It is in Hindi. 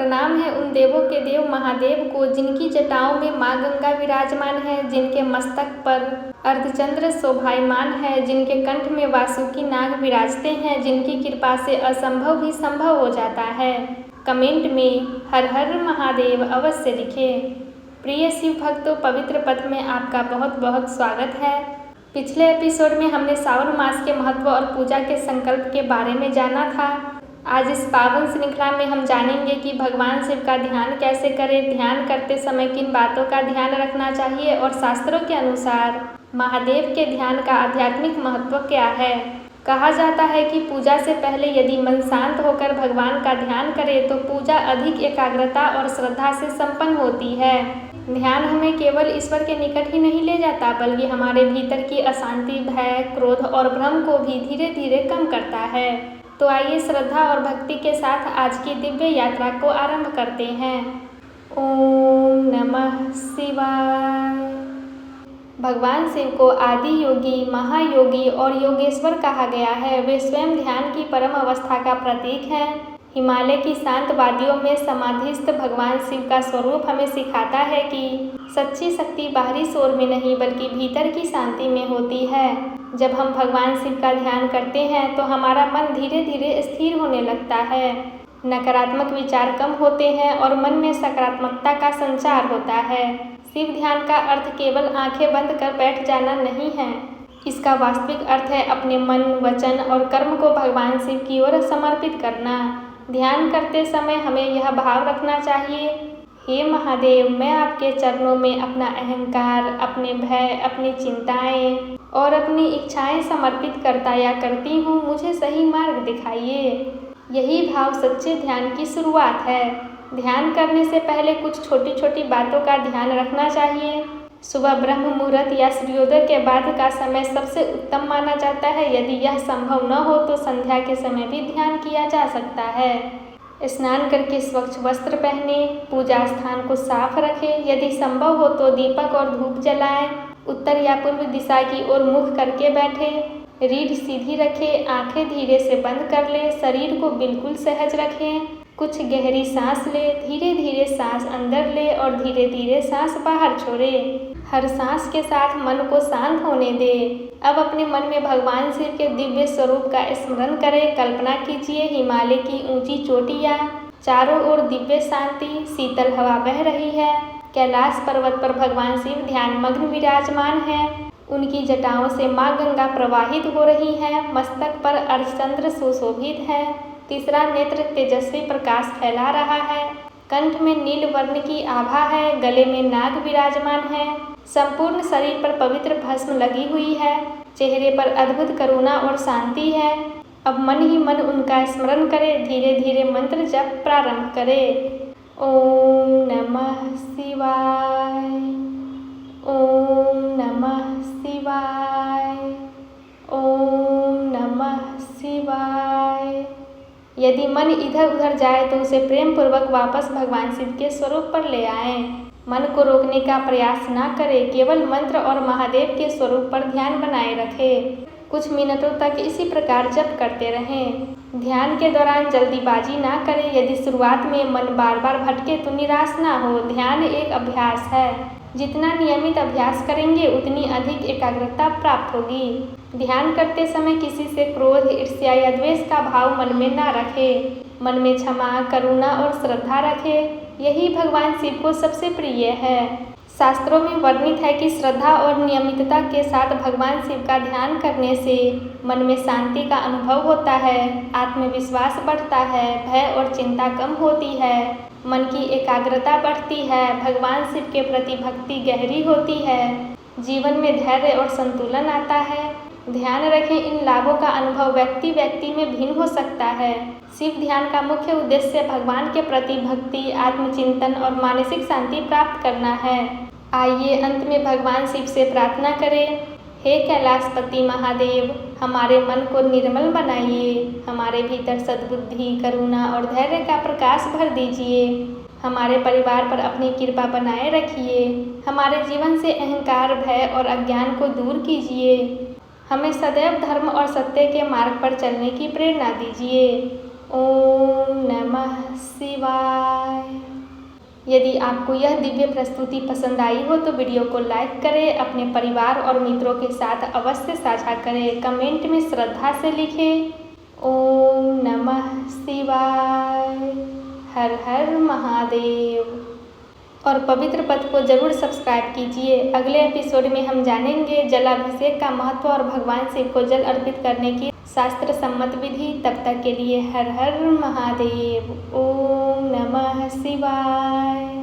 प्रणाम है उन देवों के देव महादेव को, जिनकी जटाओं में माँ गंगा विराजमान है, जिनके मस्तक पर अर्धचंद्र शोभायमान है, जिनके कंठ में वासुकी नाग विराजते हैं, जिनकी कृपा से असंभव भी संभव हो जाता है। कमेंट में हर हर महादेव अवश्य लिखें। प्रिय शिव भक्तों, पवित्र पथ में आपका बहुत बहुत स्वागत है। पिछले एपिसोड में हमने सावन मास के महत्व और पूजा के संकल्प के बारे में जाना था। आज इस पावन श्रृंखला में हम जानेंगे कि भगवान शिव का ध्यान कैसे करें, ध्यान करते समय किन बातों का ध्यान रखना चाहिए और शास्त्रों के अनुसार महादेव के ध्यान का आध्यात्मिक महत्व क्या है। कहा जाता है कि पूजा से पहले यदि मन शांत होकर भगवान का ध्यान करे तो पूजा अधिक एकाग्रता और श्रद्धा से संपन्न होती है। ध्यान हमें केवल ईश्वर के निकट ही नहीं ले जाता, बल्कि हमारे भीतर की अशांति, भय, क्रोध और भ्रम को भी धीरे धीरे कम करता है। तो आइए श्रद्धा और भक्ति के साथ आज की दिव्य यात्रा को आरंभ करते हैं। ओम नमः शिवाय। भगवान शिव को आदि योगी, महायोगी और योगेश्वर कहा गया है। वे स्वयं ध्यान की परम अवस्था का प्रतीक हैं। हिमालय की शांत वादियों में समाधिस्थ भगवान शिव का स्वरूप हमें सिखाता है कि सच्ची शक्ति बाहरी शोर में नहीं बल्कि भीतर की शांति में होती है। जब हम भगवान शिव का ध्यान करते हैं तो हमारा मन धीरे धीरे स्थिर होने लगता है, नकारात्मक विचार कम होते हैं और मन में सकारात्मकता का संचार होता है। शिव ध्यान का अर्थ केवल आंखें बंद कर बैठ जाना नहीं है। इसका वास्तविक अर्थ है अपने मन, वचन और कर्म को भगवान शिव की ओर समर्पित करना। ध्यान करते समय हमें यह भाव रखना चाहिए, हे महादेव, मैं आपके चरणों में अपना अहंकार, अपने भय, अपनी चिंताएं और अपनी इच्छाएं समर्पित करता या करती हूँ। मुझे सही मार्ग दिखाइए। यही भाव सच्चे ध्यान की शुरुआत है। ध्यान करने से पहले कुछ छोटी छोटी बातों का ध्यान रखना चाहिए। सुबह ब्रह्म मुहूर्त या सूर्योदय के बाद का समय सबसे उत्तम माना जाता है। यदि यह संभव न हो तो संध्या के समय भी ध्यान किया जा सकता है। स्नान करके स्वच्छ वस्त्र पहने, पूजा स्थान को साफ रखें। यदि संभव हो तो दीपक और धूप जलाएं। उत्तर या पूर्व दिशा की ओर मुख करके बैठें। रीढ़ सीधी रखें, आंखें धीरे से बंद कर लें, शरीर को बिल्कुल सहज रखें। कुछ गहरी सांस लें, धीरे धीरे सांस अंदर लें और धीरे धीरे सांस बाहर छोड़ें। हर सांस के साथ मन को शांत होने दें। अब अपने मन में भगवान शिव के दिव्य स्वरूप का स्मरण करें। कल्पना कीजिए हिमालय की ऊंची चोटियाँ, चारों ओर दिव्य शांति, शीतल हवा बह रही है। कैलाश पर्वत पर भगवान शिव ध्यान मग्न विराजमान हैं। उनकी जटाओं से माँ गंगा प्रवाहित हो रही है। मस्तक पर अर्धचंद्र सुशोभित है। तीसरा नेत्र तेजस्वी प्रकाश फैला रहा है। कंठ में नील वर्ण की आभा है। गले में नाग विराजमान है। संपूर्ण शरीर पर पवित्र भस्म लगी हुई है। चेहरे पर अद्भुत करुणा और शांति है। अब मन ही मन उनका स्मरण करें। धीरे धीरे मंत्र जप प्रारंभ करें। ओम नमः शिवाय, ओम नमः शिवाय, ओम नमः शिवाय। यदि मन इधर उधर जाए तो उसे प्रेम पूर्वक वापस भगवान शिव के स्वरूप पर ले आएं। मन को रोकने का प्रयास ना करें, केवल मंत्र और महादेव के स्वरूप पर ध्यान बनाए रखें। कुछ मिनटों तक इसी प्रकार जप करते रहें। ध्यान के दौरान जल्दीबाजी ना करें। यदि शुरुआत में मन बार बार भटके तो निराश ना हो। ध्यान एक अभ्यास है। जितना नियमित अभ्यास करेंगे उतनी अधिक एकाग्रता प्राप्त होगी। ध्यान करते समय किसी से क्रोध, ईर्ष्या या द्वेष का भाव मन में ना रखें। मन में क्षमा, करुणा और श्रद्धा रखें। यही भगवान शिव को सबसे प्रिय है। शास्त्रों में वर्णित है कि श्रद्धा और नियमितता के साथ भगवान शिव का ध्यान करने से मन में शांति का अनुभव होता है, आत्मविश्वास बढ़ता है, भय और चिंता कम होती है, मन की एकाग्रता बढ़ती है, भगवान शिव के प्रति भक्ति गहरी होती है, जीवन में धैर्य और संतुलन आता है। ध्यान रखें, इन लाभों का अनुभव व्यक्ति व्यक्ति में भिन्न हो सकता है। शिव ध्यान का मुख्य उद्देश्य भगवान के प्रति भक्ति, आत्मचिंतन और मानसिक शांति प्राप्त करना है। आइए अंत में भगवान शिव से प्रार्थना करें। हे कैलाशपति महादेव, हमारे मन को निर्मल बनाइए। हमारे भीतर सद्बुद्धि, करुणा और धैर्य का प्रकाश भर दीजिए। हमारे परिवार पर अपनी कृपा बनाए रखिए। हमारे जीवन से अहंकार, भय और अज्ञान को दूर कीजिए। हमें सदैव धर्म और सत्य के मार्ग पर चलने की प्रेरणा दीजिए। ओम नमः शिवाय। यदि आपको यह दिव्य प्रस्तुति पसंद आई हो तो वीडियो को लाइक करें, अपने परिवार और मित्रों के साथ अवश्य साझा करें। कमेंट में श्रद्धा से लिखें ओम नमः शिवाय, हर हर महादेव। और पवित्र पथ को जरूर सब्सक्राइब कीजिए। अगले एपिसोड में हम जानेंगे जलाभिषेक का महत्व और भगवान शिव को जल अर्पित करने की शास्त्र सम्मत विधि। तब तक के लिए हर हर महादेव। ओम नमः शिवाय।